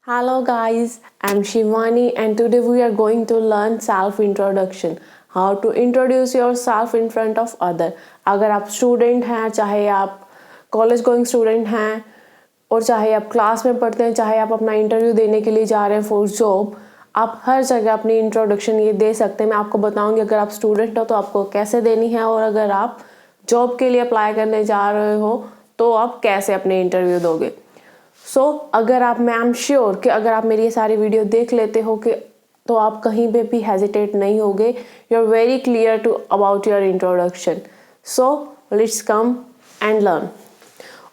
Hello guys, I'm Shivani and today we are going to learn self introduction. How to introduce yourself in front of other. अगर आप student हैं, चाहे आप college going student हैं और चाहे आप क्लास में पढ़ते हैं, चाहे आप अपना इंटरव्यू देने के लिए जा रहे हैं फॉर जॉब, आप हर जगह अपनी इंट्रोडक्शन ये दे सकते हैं। मैं आपको बताऊंगी अगर आप स्टूडेंट हो तो आपको कैसे देनी है और अगर आप जॉब के लिए अप्लाई करने जा रहे हो तो आप कैसे अपने इंटरव्यू दोगे। अगर आप मैं एम श्योर कि अगर आप मेरी ये सारी वीडियो देख लेते हो कि तो आप कहीं पे भी हेजिटेट नहीं होगे। You are very clear too about your introduction. So let's come and learn.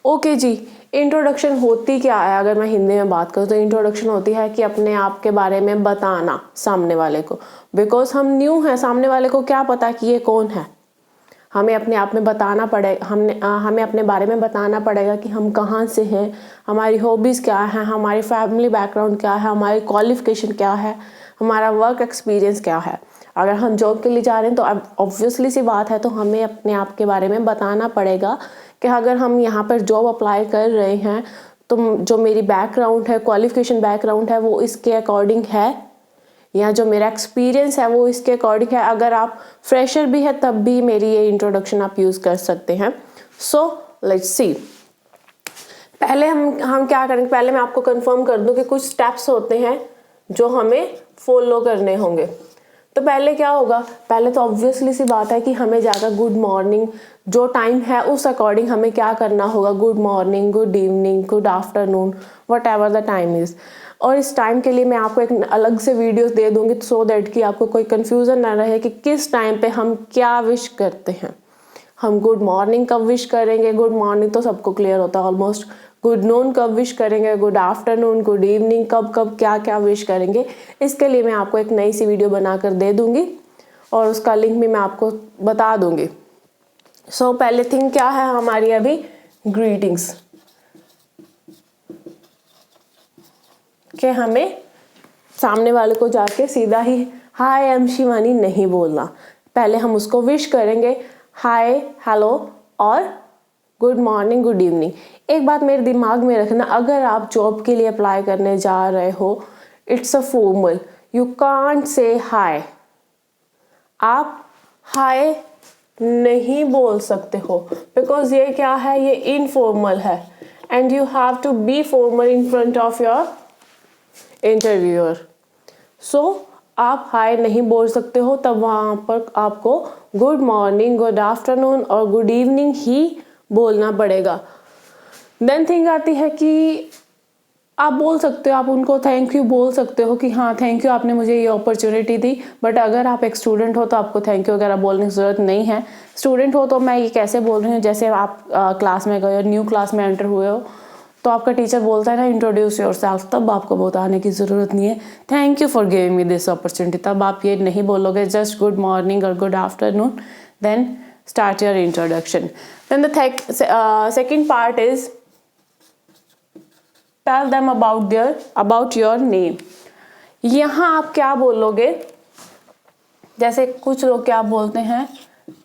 Okay जी, इंट्रोडक्शन होती क्या है? अगर मैं हिंदी में बात करूँ तो इंट्रोडक्शन होती है कि अपने आप के बारे में बताना सामने वाले को। बिकॉज हम न्यू हैं, सामने वाले को क्या पता कि ये कौन है। हमें अपने आप में बताना पड़ेगा, हमें अपने बारे में बताना पड़ेगा कि हम कहाँ से हैं, हमारी हॉबीज़ क्या है, हमारी फैमिली बैकग्राउंड क्या है, हमारी क्वालिफिकेशन क्या है, हमारा वर्क एक्सपीरियंस क्या है। अगर हम जॉब के लिए जा रहे हैं तो ऑब्वियसली सी बात है तो हमें अपने आप के बारे में बताना पड़ेगा कि अगर हम यहाँ पर जॉब अप्लाई कर रहे हैं तो जो मेरी बैकग्राउंड है, क्वालिफिकेशन बैकग्राउंड है, वो इसके अकॉर्डिंग है या जो मेरा एक्सपीरियंस है वो इसके अकॉर्डिंग है। अगर आप फ्रेशर भी है तब भी मेरी ये इंट्रोडक्शन आप यूज़ कर सकते हैं। So let's see. पहले हम क्या करेंगे, पहले मैं आपको कंफर्म कर दूं कि कुछ स्टेप्स होते हैं जो हमें फॉलो करने होंगे। तो पहले क्या होगा, पहले तो ऑब्वियसली सी बात है कि हमें जाकर गुड मॉर्निंग, जो टाइम है उस अकॉर्डिंग हमें क्या करना होगा, good morning, good evening, good afternoon, what ever the time is. और इस टाइम के लिए मैं आपको एक अलग से वीडियो दे दूंगी सो दैट कि आपको कोई कंफ्यूजन ना रहे कि किस टाइम पे हम क्या विश करते हैं। हम गुड मॉर्निंग कब विश करेंगे, गुड मॉर्निंग तो सबको क्लियर होता है ऑलमोस्ट। गुड नून कब विश करेंगे, गुड आफ्टरनून, गुड इवनिंग, कब कब क्या क्या विश करेंगे, इसके लिए मैं आपको एक नई सी वीडियो बनाकर दे दूंगी और उसका लिंक भी मैं आपको बता दूंगी। सो पहले थिंग क्या है हमारी अभी, ग्रीटिंग्स। कि हमें सामने वाले को जाके सीधा ही हाय आई एम शिवानी नहीं बोलना, पहले हम उसको विश करेंगे हाय, हेलो और गुड मॉर्निंग, गुड इवनिंग। एक बात मेरे दिमाग में रखना, अगर आप जॉब के लिए अप्लाई करने जा रहे हो, it's a formal, you can't say hi. आप हाय नहीं बोल सकते हो बिकॉज ये क्या है, ये इनफॉर्मल है and you have to be formal in front of your interviewer. So आप हाय नहीं बोल सकते हो, तब वहाँ पर आपको गुड मॉर्निंग, गुड आफ्टरनून और गुड इवनिंग ही बोलना पड़ेगा। देन थिंग आती है कि आप बोल सकते हो, आप उनको थैंक यू बोल सकते हो कि हाँ थैंक यू आपने मुझे ये अपॉर्चुनिटी दी। बट अगर आप एक स्टूडेंट हो तो आपको थैंक यू वगैरह बोलने की ज़रूरत नहीं है। स्टूडेंट हो तो मैं ये कैसे बोल रही हूँ, जैसे आप क्लास में गए हो, न्यू क्लास में एंटर हुए हो तो आपका टीचर बोलता है ना इंट्रोड्यूस योरसेल्फ, तब आपको बताने की ज़रूरत नहीं है thank you for giving me this opportunity. तब आप ये नहीं बोलोगे, जस्ट गुड मॉर्निंग और good afternoon, then start your introduction. Then the second part is tell them about your name. यहाँ आप क्या बोलोगे, जैसे कुछ लोग क्या बोलते हैं,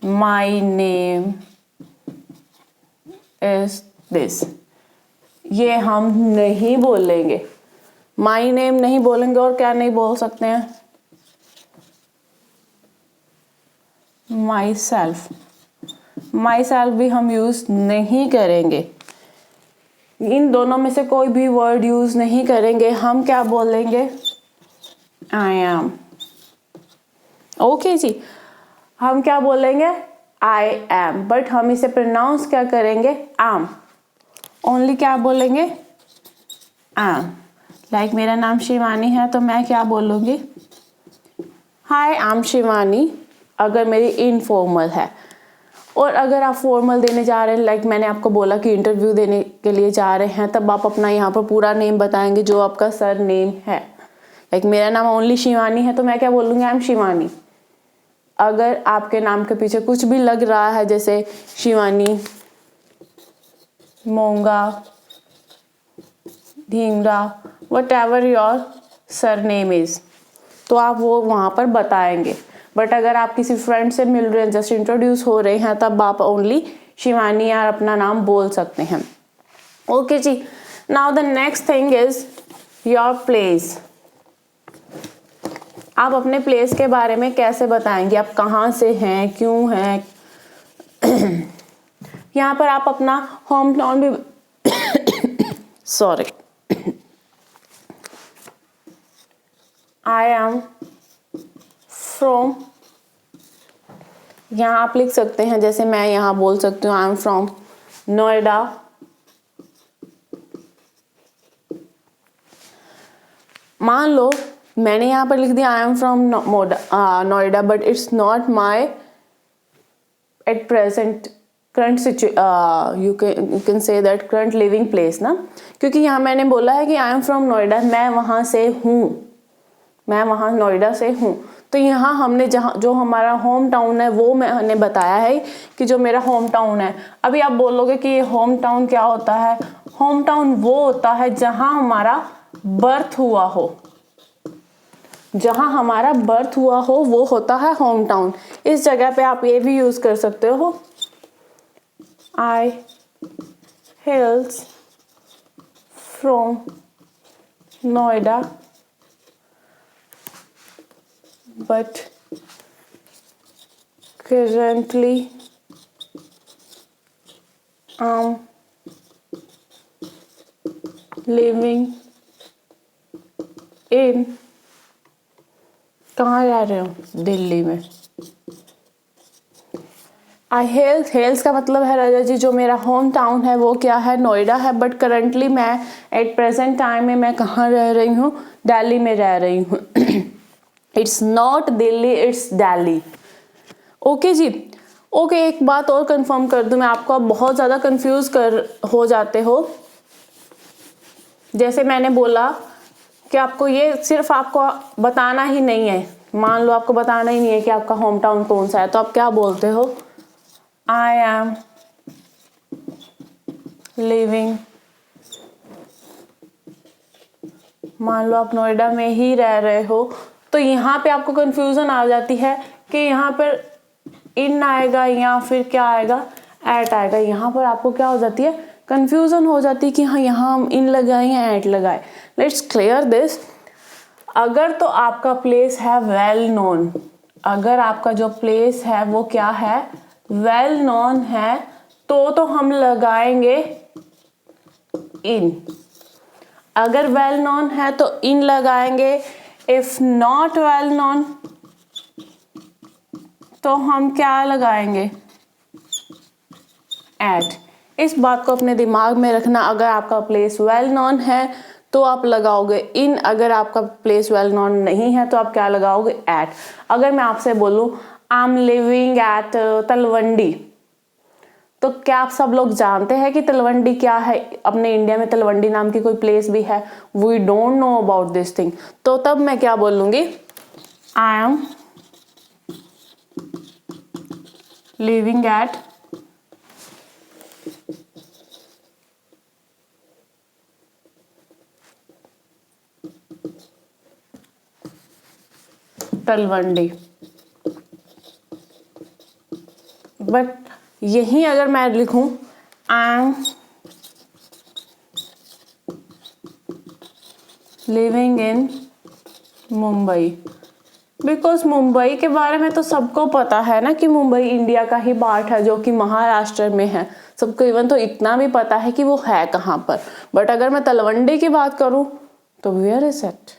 माई नेम इज दिस। ये हम नहीं बोलेंगे, माई नेम नहीं बोलेंगे। और क्या नहीं बोल सकते हैं, माई सेल्फ। माई सेल्फ भी हम यूज नहीं करेंगे, इन दोनों में से कोई भी वर्ड यूज नहीं करेंगे। हम क्या बोलेंगे, आई एम। ओके जी, हम क्या बोलेंगे, आई एम, बट हम इसे प्रोनाउंस क्या करेंगे, एम। ओनली क्या बोलेंगे, एम। लाइक मेरा नाम शिवानी है तो मैं क्या बोलूँगी, हाय आई एम शिवानी, अगर मेरी इनफॉर्मल है। और अगर आप फॉर्मल देने जा रहे हैं, लाइक मैंने आपको बोला कि इंटरव्यू देने के लिए जा रहे हैं, तब आप अपना यहाँ पर पूरा नेम बताएंगे जो आपका सर नेम है। लाइक मेरा नाम ओनली शिवानी है तो मैं क्या बोलूँगी, आई एम शिवानी। अगर आपके नाम के पीछे कुछ भी लग रहा है, जैसे Shivani, Monga, Dhimra, whatever your surname is, तो आप वो वहाँ पर बताएंगे। बट अगर आप किसी फ्रेंड से मिल रहे हैं, जस्ट इंट्रोड्यूस हो रहे हैं, तब आप ओनली शिवानी यार अपना नाम बोल सकते हैं। ओके जी, now the next thing is your place, आप अपने प्लेस के बारे में कैसे बताएंगे, आप कहाँ से हैं, क्यों हैं। यहाँ पर आप अपना होम टाउन भी सॉरी, आई एम फ्रॉम, यहाँ आप लिख सकते हैं, जैसे मैं यहाँ बोल सकती हूँ आई एम फ्रॉम नोएडा। मान लो मैंने यहाँ पर लिख दिया I am from Noida, but it's not my at present current you can say that current living place ना, क्योंकि यहाँ मैंने बोला है कि आई एम फ्रॉम नोएडा, मैं वहाँ से हूँ, मैं वहाँ नोएडा से हूँ। तो यहाँ हमने जहाँ जो हमारा होम टाउन है वो मैंने बताया है कि जो मेरा होम टाउन है। अभी आप बोलोगे कि ये होम टाउन क्या होता है, होम टाउन वो होता है जहाँ हमारा बर्थ हुआ हो, जहाँ हमारा बर्थ हुआ हो वो होता है होम टाउन। इस जगह पे आप ये भी यूज कर सकते हो, I hails from Noida but currently I'm living in, कहाँ रह रहे हो, दिल्ली में। आई हेल्स का मतलब है राजा जी जो मेरा होम टाउन है वो क्या है, नोएडा है, बट करंटली मैं एट प्रेजेंट टाइम में मैं कहाँ रह रही हूँ, दिल्ली में रह रही हूँ। It's not Delhi, it's Delhi. Okay जी, ओके एक बात और कंफर्म कर दूं मैं आपको, आप बहुत ज़्यादा कंफ्यूज हो जाते हो। जैसे मैंने बोला कि आपको ये सिर्फ आपको बताना ही नहीं है, मान लो आपको बताना ही नहीं है कि आपका होम टाउन कौन सा है, तो आप क्या बोलते हो, आई एम लिविंग, मान लो आप नोएडा में ही रह रहे हो, तो यहाँ पे आपको कंफ्यूजन आ जाती है कि यहाँ पर इन आएगा या फिर क्या आएगा, एट आएगा। यहाँ पर आपको क्या हो जाती है, कंफ्यूजन हो जाती है कि हाँ यहाँ हम इन लगाए या एट लगाए। Let's clear this. अगर तो आपका प्लेस है वेल नोन, अगर आपका जो प्लेस है वो क्या है, वेल नोन है, तो हम लगाएंगे इन। अगर वेल नोन है तो इन लगाएंगे, इफ नॉट वेल नोन तो हम क्या लगाएंगे, एट। इस बात को अपने दिमाग में रखना, अगर आपका प्लेस वेल नोन है तो आप लगाओगे इन, अगर आपका प्लेस वेल नोन नहीं है तो आप क्या लगाओगे, एट। अगर मैं आपसे बोलूं आई एम लिविंग एट तलवंडी, तो क्या आप सब लोग जानते हैं कि तलवंडी क्या है, अपने इंडिया में तलवंडी नाम की कोई प्लेस भी है, we don't know about this thing. तो तब मैं क्या बोलूंगी, I am living at Talwandi. But यही अगर मैं लिखूं I am living in Mumbai, because Mumbai के बारे में तो सबको पता है ना कि मुंबई इंडिया का ही पार्ट है जो कि महाराष्ट्र में है, सबको इवन तो इतना भी पता है कि वो है कहाँ पर। बट अगर मैं तलवंडी की बात करूं तो वेयर इज इट,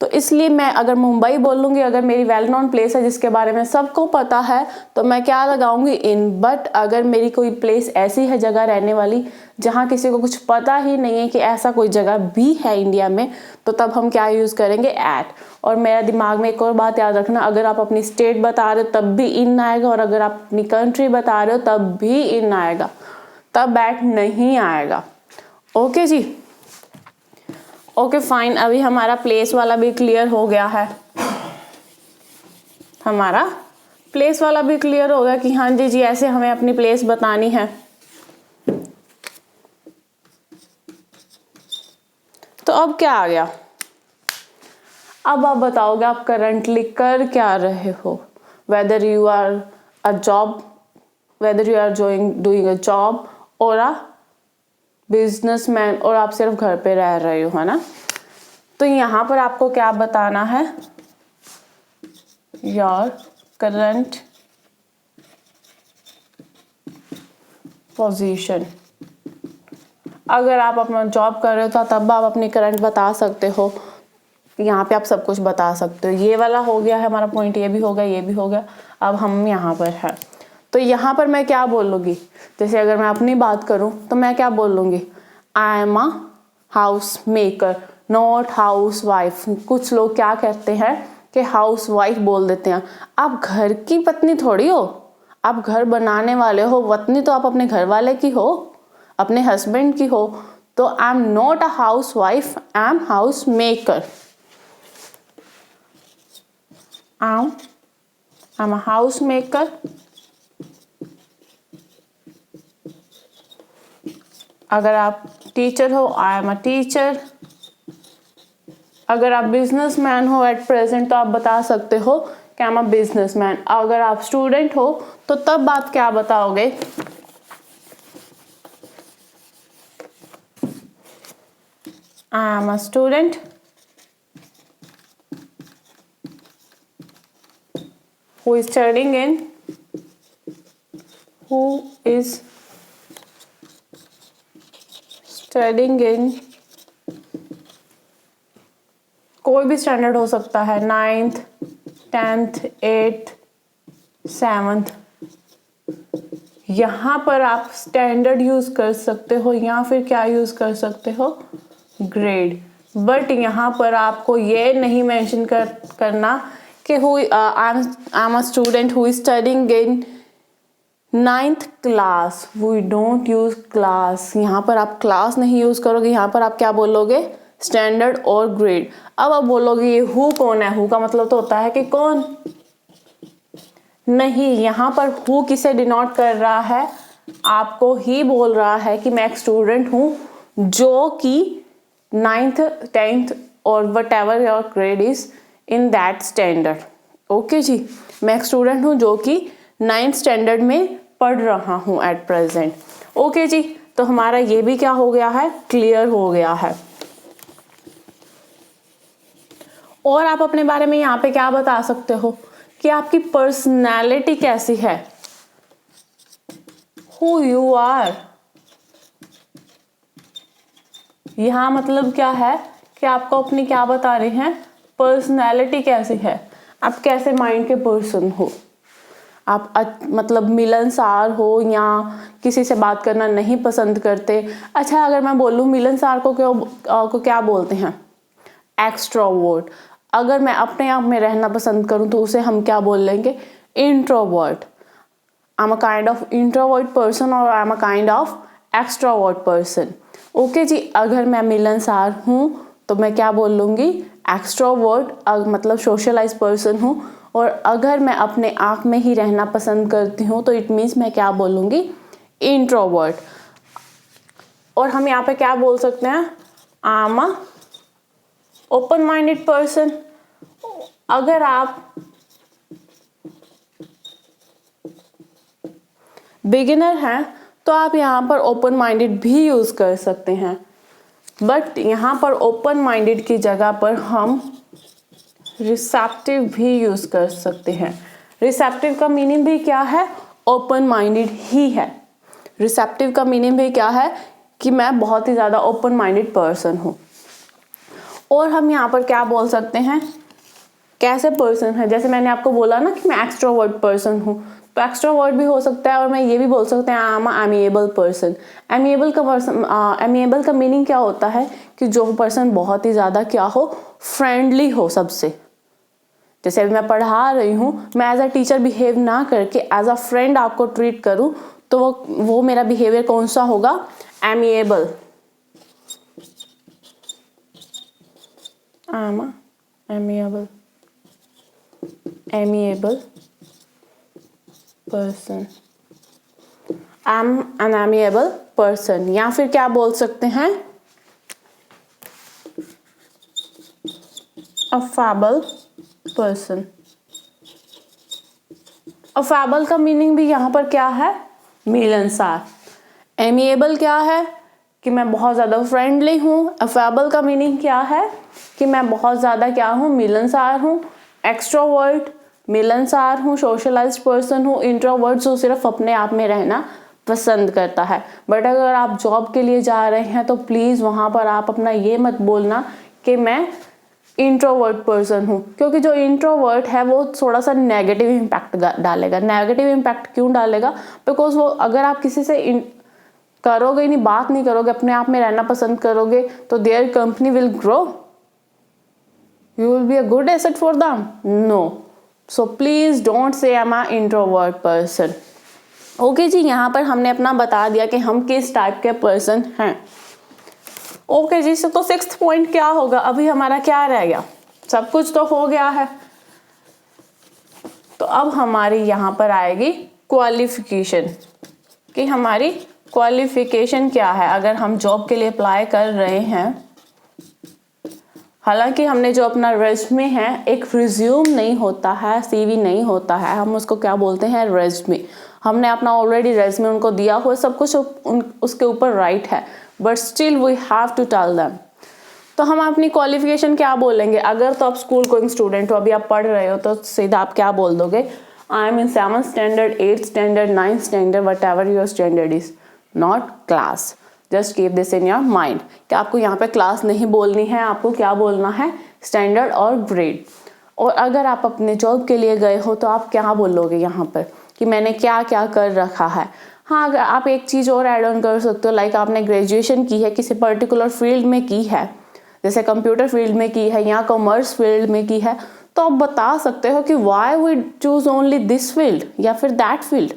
तो इसलिए मैं अगर मुंबई बोलूंगी, अगर मेरी वेल नोन प्लेस है जिसके बारे में सबको पता है, तो मैं क्या लगाऊंगी, इन। बट अगर मेरी कोई प्लेस ऐसी है जगह रहने वाली जहाँ किसी को कुछ पता ही नहीं है कि ऐसा कोई जगह भी है इंडिया में, तो तब हम क्या यूज करेंगे, एट। और मेरा दिमाग में एक और बात याद रखना, अगर आप अपनी स्टेट बता रहे हो तब भी इन आएगा, और अगर आप अपनी कंट्री बता रहे हो तब भी इन आएगा, तब एट नहीं आएगा। ओके जी, ओके फाइन। अभी हमारा प्लेस वाला भी क्लियर हो गया है, हमारा प्लेस वाला भी क्लियर हो गया कि हाँ जी जी ऐसे हमें अपनी प्लेस बतानी है। तो अब क्या आ गया, अब आप बताओगे आप करंटली कर क्या रहे हो, whether you are a job, whether you are doing a job और अ बिजनेसमैन, और आप सिर्फ घर पे रह रहे हो, है ना। तो यहाँ पर आपको क्या बताना है, योर करंट पोजीशन। अगर आप अपना जॉब कर रहे हो तो तब आप अपनी करंट बता सकते हो, यहाँ पे आप सब कुछ बता सकते हो। ये वाला हो गया है हमारा पॉइंट, ये भी हो गया, ये भी हो गया। अब हम यहाँ पर है, तो यहाँ पर मैं क्या बोलूँगी, जैसे अगर मैं अपनी बात करूँ तो मैं क्या बोलूँगी, आई am a house maker not house wife. कुछ लोग क्या कहते हैं कि हाउस वाइफ बोल देते हैं। आप घर की पत्नी थोड़ी हो, आप घर बनाने वाले हो। पत्नी तो आप अपने घर वाले की हो, अपने हस्बैंड की हो। तो I am not a house wife, I am house maker. I'm a housemaker. अगर आप टीचर हो, आई एम अ टीचर। अगर आप बिजनेसमैन हो एट प्रेजेंट तो आप बता सकते हो कि आई एम अ बिजनेसमैन। अगर आप स्टूडेंट हो तो तब आप क्या बताओगे, आई am a student who is studying in कोई भी स्टैंडर्ड हो सकता है, 9th 10th 8th 7th। यहाँ पर आप स्टैंडर्ड यूज कर सकते हो या फिर क्या यूज कर सकते हो, ग्रेड। बट यहाँ पर आपको ये नहीं मेंशन करना कि I am a student who is studying in 9th class. We don't use class. यहाँ पर आप क्लास नहीं यूज करोगे, यहाँ पर आप क्या बोलोगे, स्टैंडर्ड और ग्रेड। अब आप बोलोगे ये हु कौन है, हु का मतलब तो होता है कि कौन। नहीं, यहाँ पर हु किसे डिनोट कर रहा है, आपको ही बोल रहा है कि मैं एक स्टूडेंट हूँ जो कि 9th 10th और whatever your grade is in that standard. Okay जी, मैं एक स्टूडेंट हूँ जो कि 9th स्टैंडर्ड में पढ़ रहा हूँ एट प्रेजेंट। ओके जी, तो हमारा ये भी क्या हो गया है, क्लियर हो गया है। और आप अपने बारे में यहाँ पे क्या बता सकते हो कि आपकी पर्सनैलिटी कैसी है, हु यू आर। यहाँ मतलब क्या है कि आपको अपनी क्या बता रहे हैं, पर्सनैलिटी कैसी है, आप कैसे माइंड के पर्सन हो। आप मतलब मिलनसार हो या किसी से बात करना नहीं पसंद करते। अच्छा, अगर मैं बोलूँ मिलनसार को क्या बोलते हैं, एक्सट्रोवर्ट। अगर मैं अपने आप में रहना पसंद करूं तो उसे हम क्या बोल लेंगे, introvert. I am a kind of introvert person और I am a kind of extrovert person. Okay जी, अगर मैं मिलनसार हूं तो मैं क्या बोल लूंगी, एक्सट्रोवर्ट, मतलब सोशलाइज पर्सन हूं। और अगर मैं अपने आप में ही रहना पसंद करती हूँ तो इट मीन्स मैं क्या बोलूंगी, इंट्रोवर्ट। और हम यहाँ पे क्या बोल सकते हैं, आई am a open minded person. अगर आप बिगिनर हैं तो आप यहाँ पर ओपन माइंडेड भी यूज कर सकते हैं, बट यहाँ पर ओपन माइंडेड की जगह पर हम रिसेप्टिव भी यूज कर सकते हैं। रिसेप्टिव का मीनिंग भी क्या है, ओपन माइंडेड ही है। रिसेप्टिव का मीनिंग भी क्या है कि मैं बहुत ही ज्यादा ओपन माइंडेड पर्सन हूँ। और हम यहाँ पर क्या बोल सकते हैं, कैसे पर्सन है, जैसे मैंने आपको बोला ना कि मैं एक्सट्रोवर्ट पर्सन हूँ, तो एक्सट्रोवर्ट भी हो सकता है। और मैं ये भी बोल सकते हैं I am amiable person. Amiable का मीनिंग क्या होता है कि जो पर्सन बहुत ही ज़्यादा क्या हो, फ्रेंडली हो सबसे। जैसे अभी मैं पढ़ा रही हूँ, मैं एज अ टीचर बिहेव ना करके एज अ फ्रेंड आपको ट्रीट करूँ तो वो मेरा बिहेवियर कौन सा होगा, amiable. I am amiable person। I am an amiable person. या फिर क्या बोल सकते हैं, अफेबल पर्सन। अफेबल का मीनिंग भी यहाँ पर क्या है, मिलनसार। एमिएबल क्या है, कि मैं बहुत ज़्यादा फ्रेंडली हूँ। अफेबल का मीनिंग क्या है कि मैं बहुत ज़्यादा क्या हूँ, मिलनसार हूँ। एक्सट्रोवर्ट, मिलनसार हूँ, सोशलाइज्ड पर्सन हूँ। इंट्रोवर्ट जो सिर्फ अपने आप में रहना पसंद करता है। बट अगर आप जॉब के लिए जा रहे हैं तो प्लीज़ वहाँ पर आप अपना ये मत बोलना कि मैं इंट्रोवर्ट पर्सन हूँ, क्योंकि जो इंट्रोवर्ट है वो थोड़ा सा नेगेटिव इम्पैक्ट डालेगा। नेगेटिव इम्पैक्ट क्यों डालेगा? बिकॉज वो अगर आप किसी से करोगे नहीं, बात नहीं करोगे, अपने आप में रहना पसंद करोगे, तो their company will grow, you will be a good asset for them. No, so please don't say I am a introvert person. Okay जी, यहाँ पर हमने अपना बता दिया कि हम किस टाइप के पर्सन हैं। ओके जी, तो 6th पॉइंट क्या होगा? अभी हमारा क्या रह गया? सब कुछ तो हो गया है। तो अब हमारी यहाँ पर आएगी क्वालिफिकेशन, कि हमारी क्वालिफिकेशन क्या है अगर हम जॉब के लिए अप्लाई कर रहे हैं। हालांकि हमने जो अपना रेज्यूमे है, एक रिज्यूम नहीं होता है, सीवी नहीं होता है, हम उसको क्या बोलते हैं, रेज्यूमे। हमने अपना ऑलरेडी रेज्यूमे उनको दिया हुआ, सब कुछ उसके ऊपर राइट है, but still we have to tell them. तो हम अपनी क्वालिफिकेशन क्या बोलेंगे? अगर तो आप स्कूल गोइंग स्टूडेंट हो, अभी आप पढ़ रहे हो, तो सीधा आप क्या बोल दोगे? I am in 7th standard, 8th standard, 9th standard, what ever your standard is, not class. Just keep this in your mind कि आपको यहाँ पे क्लास नहीं बोलनी है, आपको क्या बोलना है? स्टैंडर्ड और ग्रेड। और अगर आप अपने जॉब के लिए गए हो तो आप क्या बोलोगे यहाँ पर कि मैंने क्या क्या कर रखा है? हाँ, अगर आप एक चीज़ और ऐड ऑन कर सकते हो, लाइक आपने ग्रेजुएशन की है, किसी पर्टिकुलर फील्ड में की है, जैसे कंप्यूटर फील्ड में की है या कॉमर्स फील्ड में की है, तो आप बता सकते हो कि why we choose only this field या फिर दैट फील्ड,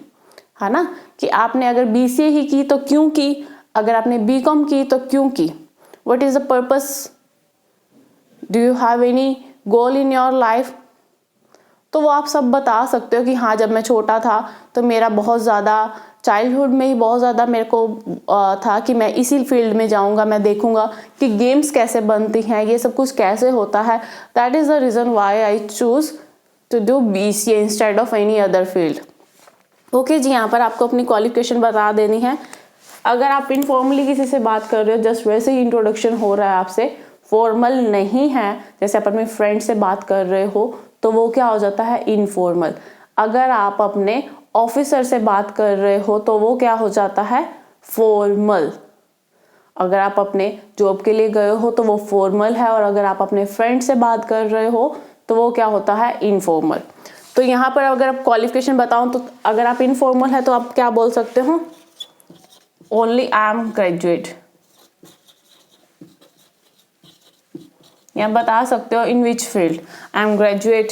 है ना? कि आपने अगर BCA ही की तो क्यों की, अगर आपने BCom की तो क्यों की, what is the purpose, do you have any goal in your life? तो वो आप सब बता सकते हो कि हाँ, जब मैं छोटा था तो मेरा बहुत ज़्यादा चाइल्डहुड में ही बहुत ज़्यादा मेरे को था कि मैं इसी फील्ड में जाऊंगा, मैं देखूंगा कि गेम्स कैसे बनती हैं, ये सब कुछ कैसे होता है। That is the reason why I choose to do BCA instead of any other field. Okay जी, यहाँ पर आपको अपनी क्वालिफिकेशन बता देनी है। अगर आप इनफॉर्मली किसी से बात कर रहे हो, जस्ट वैसे ही इंट्रोडक्शन हो रहा है आपसे, फॉर्मल नहीं है, जैसे आप अपने फ्रेंड से बात कर रहे हो तो वो क्या हो जाता है, इनफॉर्मल। अगर आप अपने ऑफिसर से बात कर रहे हो तो वो क्या हो जाता है, फॉर्मल। अगर आप अपने जॉब के लिए गए हो तो वो फॉर्मल है, और अगर आप अपने फ्रेंड से बात कर रहे हो तो वो क्या होता है, इनफॉर्मल। तो यहाँ पर अगर आप क्वालिफिकेशन बताऊं तो अगर आप इनफॉर्मल है तो आप क्या बोल सकते हो, ओनली आई एम ग्रेजुएट, या बता सकते हो in which field, I am graduate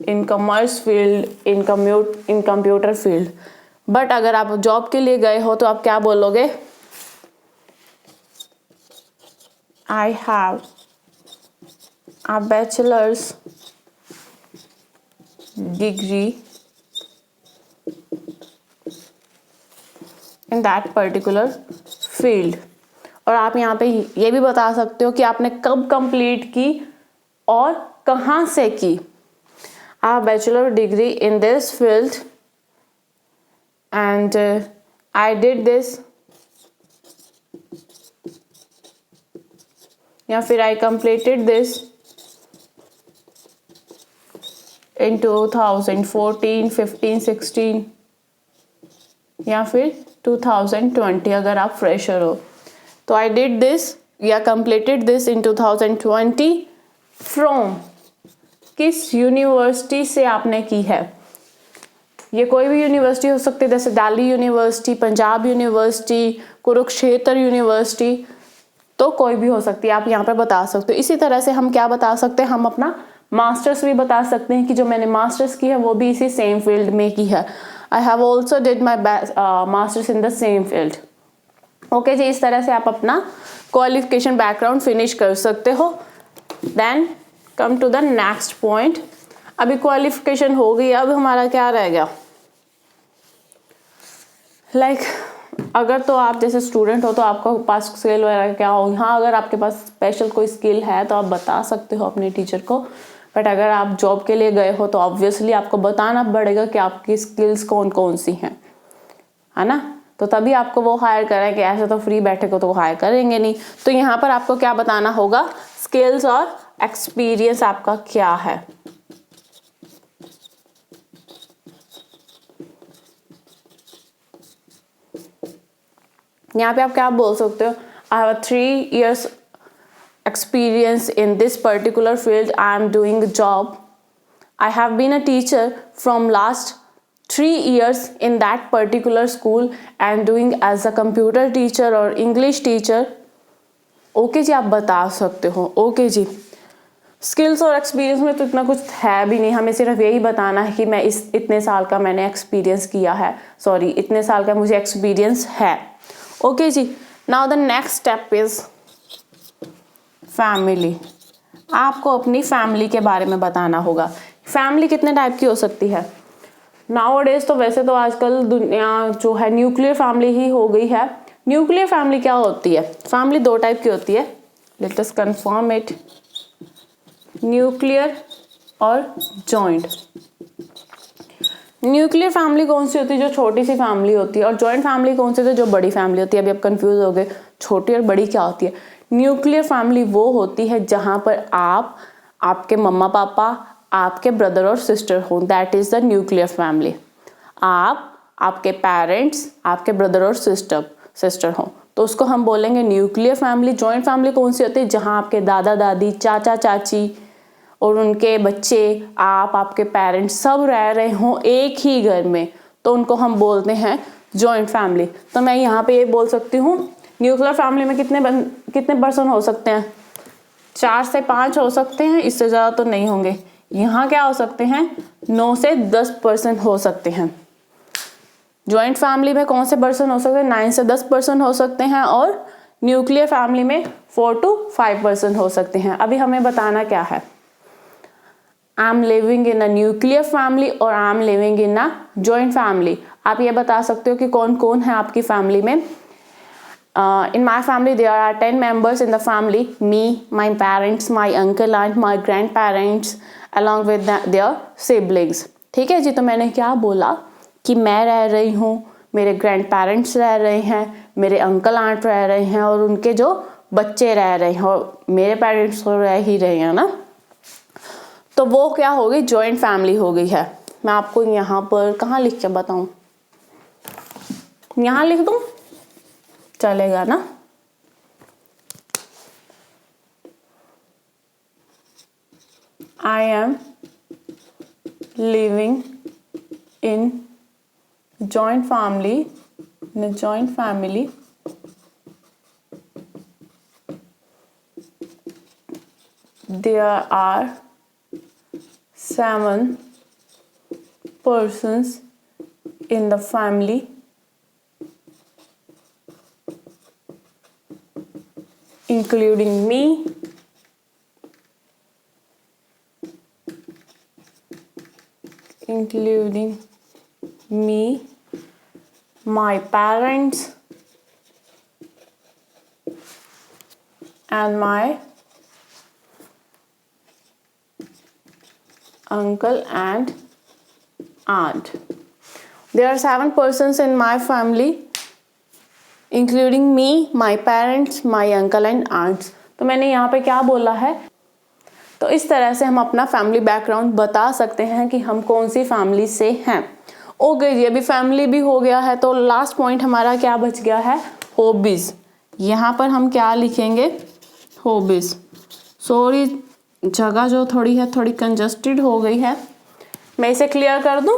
in commerce field, in computer field. But अगर आप जॉब के लिए गए हो तो आप क्या बोलोगे, I have a bachelors degree in that particular field. और आप यहाँ पे ये भी बता सकते हो कि आपने कब कंप्लीट की और कहाँ से की। A bachelor degree in this field and I did this, या फिर I completed this in 2014, 15, 16 या फिर 2020 अगर आप फ्रेशर हो तो I did this या completed this in 2020 from किस यूनिवर्सिटी से आपने की है। ये कोई भी यूनिवर्सिटी हो सकती है, जैसे Delhi university, Punjab university, Kurukshetra university, तो कोई भी हो सकती है, आप यहाँ पर बता सकते हो। इसी तरह से हम क्या बता सकते हैं, हम अपना मास्टर्स भी बता सकते हैं कि जो मैंने मास्टर्स की है वो भी इसी सेम फील्ड में की है। I have also did my masters in the same field. Okay जी, इस तरह से आप अपना क्वालिफिकेशन बैकग्राउंड फिनिश कर सकते हो। Then come to the next point. अभी क्वालिफिकेशन हो गई, अब हमारा क्या रह गया, लाइक अगर तो आप जैसे स्टूडेंट हो तो आपका पास स्किल वगैरह क्या हो, हाँ अगर आपके पास स्पेशल कोई स्किल है तो आप बता सकते हो अपने टीचर को। बट अगर आप जॉब के लिए गए हो तो ऑब्वियसली आपको बताना पड़ेगा कि आपकी स्किल्स कौन कौन सी हैं, है ना। तो तभी आपको वो हायर करें, कि ऐसे तो फ्री बैठे को तो हायर करेंगे नहीं। तो यहाँ पर आपको क्या बताना होगा, स्किल्स और एक्सपीरियंस आपका क्या है। यहाँ पे आप क्या बोल सकते हो, I have 3 years experience in this particular field, I am doing a job, I have been a teacher from last 3 years in that particular school and doing as a computer teacher or English teacher। Okay जी, आप बता सकते हो। Okay जी, skills और experience में तो इतना कुछ है भी नहीं, हमें सिर्फ यही बताना है कि मैं इतने साल का मैंने एक्सपीरियंस किया है, सॉरी इतने साल का मुझे एक्सपीरियंस है। ओके जी, now the next step is family. आपको अपनी फैमिली के बारे में बताना होगा। फैमिली कितने टाइप की हो सकती है नाउ-अ-डेज, तो वैसे तो आजकल दुनिया जो है न्यूक्लियर फैमिली ही हो गई है। न्यूक्लियर फैमिली क्या होती है, फैमिली 2 टाइप की होती है, let us confirm it, nuclear और जॉइंट। न्यूक्लियर फैमिली कौन सी होती है, जो छोटी सी फैमिली होती है, और जॉइंट फैमिली कौन सी होती है, जो बड़ी फैमिली होती है। अभी आप कंफ्यूज हो गए, छोटी और बड़ी क्या होती है। न्यूक्लियर फैमिली वो होती है जहां पर आप, आपके मम्मा पापा, आपके ब्रदर और सिस्टर हो, that is the nuclear family. आप, आपके पेरेंट्स, आपके ब्रदर और सिस्टर हो, तो उसको हम बोलेंगे न्यूक्लियर फैमिली। जॉइंट फैमिली कौन सी होती है, जहां आपके दादा दादी, चाचा चाची और उनके बच्चे, आप, आपके पेरेंट्स सब रह रहे हों एक ही घर में, तो उनको हम बोलते हैं जॉइंट फैमिली। तो मैं यहाँ पे ये बोल सकती हूँ, न्यूक्लियर फैमिली में कितने पर्सन हो सकते हैं, 4 से 5 हो सकते हैं, इससे ज़्यादा तो नहीं होंगे। यहाँ क्या हो सकते हैं, 9 से 10 पर्सन हो सकते हैं। जॉइंट फैमिली में कौन से पर्सन हो सकते हैं, 9 से 10 पर्सन हो सकते हैं, और न्यूक्लियर फैमिली में 4 to 5 पर्सन हो सकते हैं। अभी हमें बताना क्या है, I am living in a nuclear family और I am living in a joint family. आप ये बता सकते हो कि कौन कौन है आपकी फैमिली में। In my family there are 10 members in the family, me, my parents, my uncle and my grandparents along with their siblings। ठीक है जी, तो मैंने क्या बोला कि मैं रह रही हूँ, मेरे ग्रैंड पेरेंट्स रह रहे हैं, मेरे अंकल आंट रह रहे हैं, और उनके जो बच्चे रह रहे हैं, और मेरे पेरेंट्स तो रह ही रहे हैं ना, तो वो क्या हो गई, जॉइंट फैमिली हो गई है। मैं आपको यहाँ पर कहाँ लिख के बताऊँ, यहाँ लिख दूँ, चलेगा ना। I am living in joint family, in a joint family, there are 7 persons in the family, including me, my parents and my uncle and aunt। There are 7 persons in my family including me, my parents, my uncle and aunts। तो मैंने यहाँ पे क्या बोला है, तो इस तरह से हम अपना फैमिली बैकग्राउंड बता सकते हैं कि हम कौन सी फैमिली से हैं। ओके जी, अभी फैमिली भी हो गया है, तो लास्ट पॉइंट हमारा क्या बच गया है, हॉबीज। यहाँ पर हम क्या लिखेंगे, हॉबीज। सॉरी, जगह जो थोड़ी है थोड़ी कंजस्टेड हो गई है, मैं इसे क्लियर कर दूं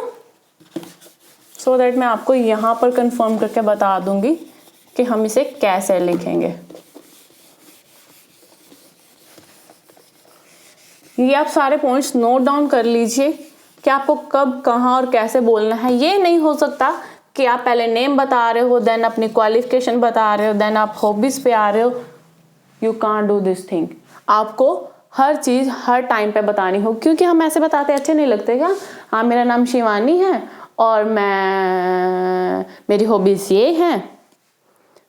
सो दैट मैं आपको यहाँ पर कंफर्म करके बता दूंगी कि हम इसे कैसे लिखेंगे। ये आप सारे पॉइंट्स नोट डाउन कर लीजिए कि आपको कब, कहाँ और कैसे बोलना है। ये नहीं हो सकता कि आप पहले नेम बता रहे हो, देन अपनी क्वालिफिकेशन बता रहे हो, देन आप हॉबीज पे आ रहे हो। You can't do this thing. आपको हर चीज़ हर टाइम पे बतानी हो, क्योंकि हम ऐसे बताते अच्छे नहीं लगते क्या। हाँ, मेरा नाम शिवानी है और मेरी हॉबीज ये हैं,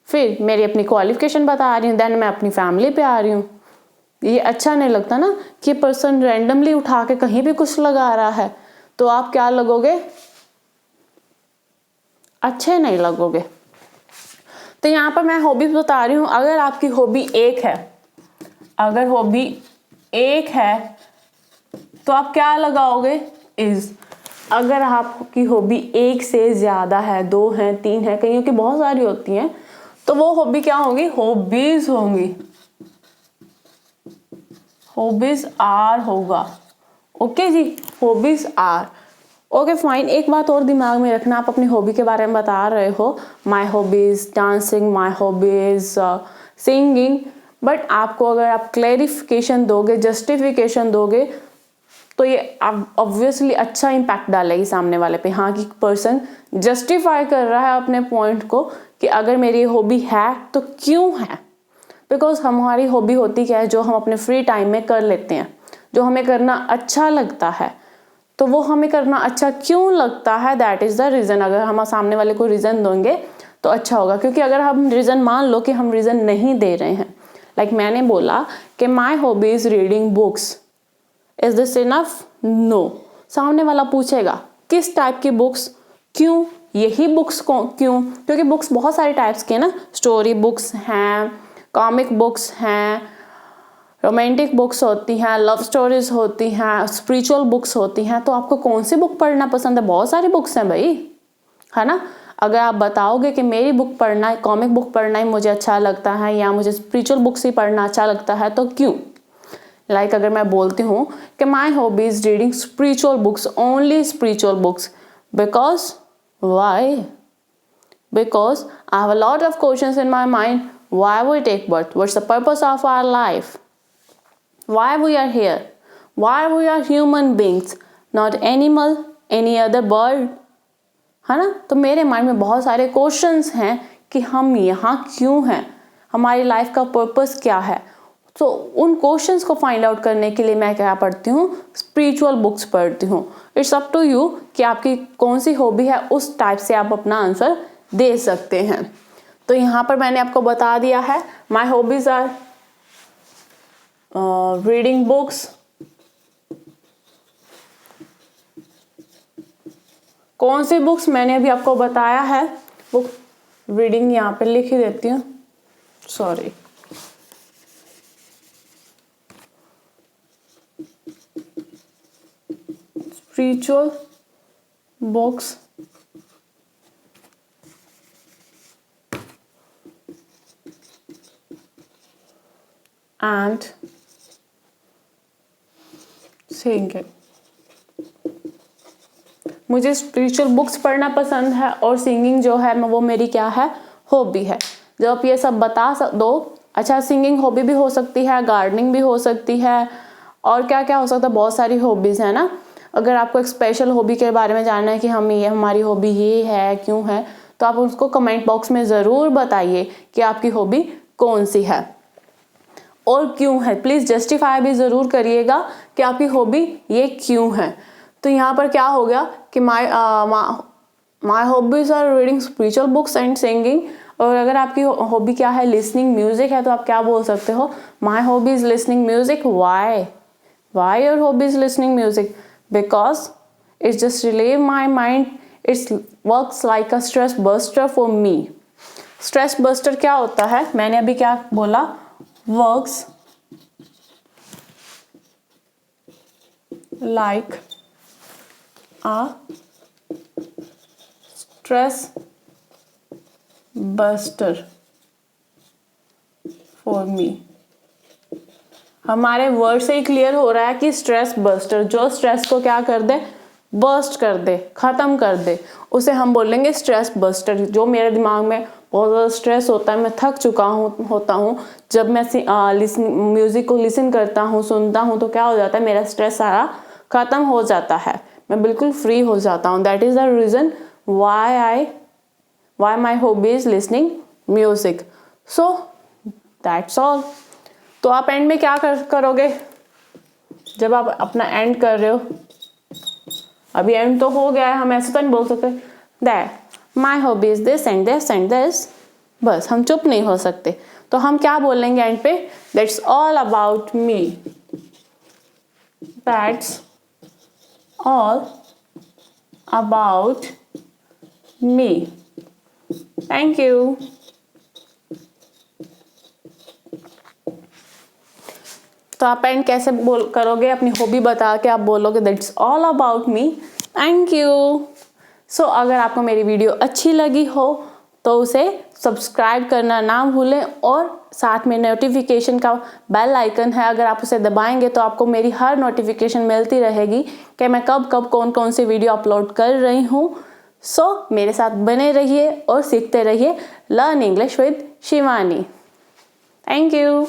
फिर मेरी अपनी क्वालिफिकेशन बता रही हूँ, देन मैं अपनी फैमिली पे आ रही हूँ। ये अच्छा नहीं लगता ना कि पर्सन रैंडमली उठा के कहीं भी कुछ लगा रहा है, तो आप क्या लगोगे, अच्छे नहीं लगोगे। तो यहाँ पर मैं हॉबीज बता रही हूँ। अगर आपकी हॉबी एक है, अगर हॉबी एक है तो आप क्या लगाओगे, इज। अगर आपकी हॉबी एक से ज्यादा है, 2 है, 3 है, कईयों की बहुत सारी होती हैं, तो वो हॉबी क्या होगी, हॉबीज होंगी, हॉबीज आर होगा। ओके जी, हॉबीज आर। Okay fine. एक बात और दिमाग में रखना, आप अपनी हॉबी के बारे में बता रहे हो, my hobbies dancing, my hobbies singing, but आपको अगर आप क्लैरिफिकेशन दोगे, जस्टिफिकेशन दोगे, तो ये ऑब्वियसली अच्छा इम्पैक्ट डालेगी सामने वाले पे। हाँ, कि पर्सन जस्टिफाई कर रहा है अपने पॉइंट को कि अगर मेरी हॉबी है तो क्यों है। बिकॉज हमारी हॉबी होती क्या है, जो हम अपने फ्री टाइम में कर लेते हैं, जो हमें करना अच्छा लगता है। तो वो हमें करना अच्छा क्यों लगता है, दैट इज द रीज़न। अगर हम सामने वाले को रीज़न देंगे तो अच्छा होगा। क्योंकि अगर हम रीज़न, मान लो कि हम रीज़न नहीं दे रहे हैं, लाइक मैंने बोला कि my hobby is reading books, is this enough? No. सामने वाला पूछेगा किस टाइप की बुक्स, क्यों यही बुक्स को, क्यों? क्योंकि बुक्स बहुत सारे टाइप्स के ना, स्टोरी बुक्स हैं, कॉमिक बुक्स हैं, रोमांटिक बुक्स होती हैं, लव स्टोरीज होती हैं, स्पिरिचुअल बुक्स होती हैं। तो आपको कौन सी बुक पढ़ना पसंद है? बहुत सारी बुक्स हैं भाई, है ना। अगर आप बताओगे कि मेरी बुक पढ़ना है, कॉमिक बुक पढ़ना ही मुझे अच्छा लगता है, या मुझे स्पिरिचुअल बुक्स ही पढ़ना अच्छा लगता है, तो क्यों? लाइक अगर मैं बोलती हूँ कि my hobby is reading spiritual books, only spiritual books, because why? Because I have a lot of questions in my mind. Why we take birth? What's the purpose of our life? Why we are here? Why we are human beings, not animal, any other bird? है ना। तो मेरे mind में बहुत सारे questions हैं कि हम यहाँ क्यों हैं, हमारी लाइफ का पर्पस क्या है। तो उन क्वेश्चंस को फाइंड आउट करने के लिए मैं क्या पढ़ती हूँ, स्पिरिचुअल बुक्स पढ़ती हूँ। इट्स अप टू यू कि आपकी कौन सी हॉबी है, उस टाइप से आप अपना आंसर दे सकते हैं। तो यहाँ पर मैंने आपको बता दिया है, my hobbies are reading books, कौन सी बुक्स मैंने अभी आपको बताया है, बुक रीडिंग यहाँ पे लिख ही देती हूँ, sorry. Spiritual books and singing. मुझे स्पिरिचुअल बुक्स पढ़ना पसंद है और सिंगिंग जो है वो मेरी क्या है, हॉबी है। जब आप ये सब बता दो, अच्छा सिंगिंग हॉबी भी हो सकती है, गार्डनिंग भी हो सकती है, और क्या क्या हो सकता है, बहुत सारी हॉबीज़ है ना। अगर आपको एक स्पेशल हॉबी के बारे में जानना है कि हम ये हमारी हॉबी ये है, क्यों है, तो आप उसको कमेंट बॉक्स में ज़रूर बताइए कि आपकी हॉबी कौन सी है और क्यों है। प्लीज़ जस्टिफाई भी ज़रूर करिएगा कि आपकी हॉबी ये क्यों है। तो यहाँ पर क्या हो गया कि my hobbies are reading spiritual books and singing. और अगर आपकी हॉबी क्या है, लिसनिंग म्यूजिक है, तो आप क्या बोल सकते हो, माई hobby is listening music. Why your hobby is listening music? Because it's just relieve my mind, it's works like a stress buster for me. Stress buster क्या होता है, मैंने अभी क्या बोला, works like a stress buster for me। हमारे word से ही clear हो रहा है कि स्ट्रेस बस्टर, जो स्ट्रेस को क्या कर दे, बर्स्ट कर दे, खत्म कर दे, उसे हम बोलेंगे स्ट्रेस बस्टर। जो मेरे दिमाग में बहुत ज़्यादा स्ट्रेस होता है, मैं थक चुका होता हूँ, जब मैं म्यूजिक को लिसन करता हूँ, सुनता हूँ, तो क्या हो जाता है, मेरा स्ट्रेस सारा खत्म हो जाता है, मैं बिल्कुल फ्री हो जाता हूँ। That is the reason why my hobby is listening music. So that's all. तो आप एंड में क्या करोगे, जब आप अपना एंड कर रहे हो, अभी एंड तो हो गया है, हम ऐसे तो नहीं बोल सकते that my hobby is this and this and this, बस हम चुप नहीं हो सकते। तो हम क्या बोलेंगे एंड पे, that's all about me, that's all about me. Thank you. तो आप एंड कैसे बोल करोगे, अपनी हॉबी बता के आप बोलोगे that's all about me, thank you. So अगर आपको मेरी वीडियो अच्छी लगी हो तो उसे सब्सक्राइब करना ना भूलें, और साथ में नोटिफिकेशन का बेल आइकन है, अगर आप उसे दबाएंगे तो आपको मेरी हर नोटिफिकेशन मिलती रहेगी कि मैं कब कब कौन कौन सी वीडियो अपलोड कर रही हूँ। सो मेरे साथ बने रहिए और सीखते रहिए। Learn English with Shivani. Thank you.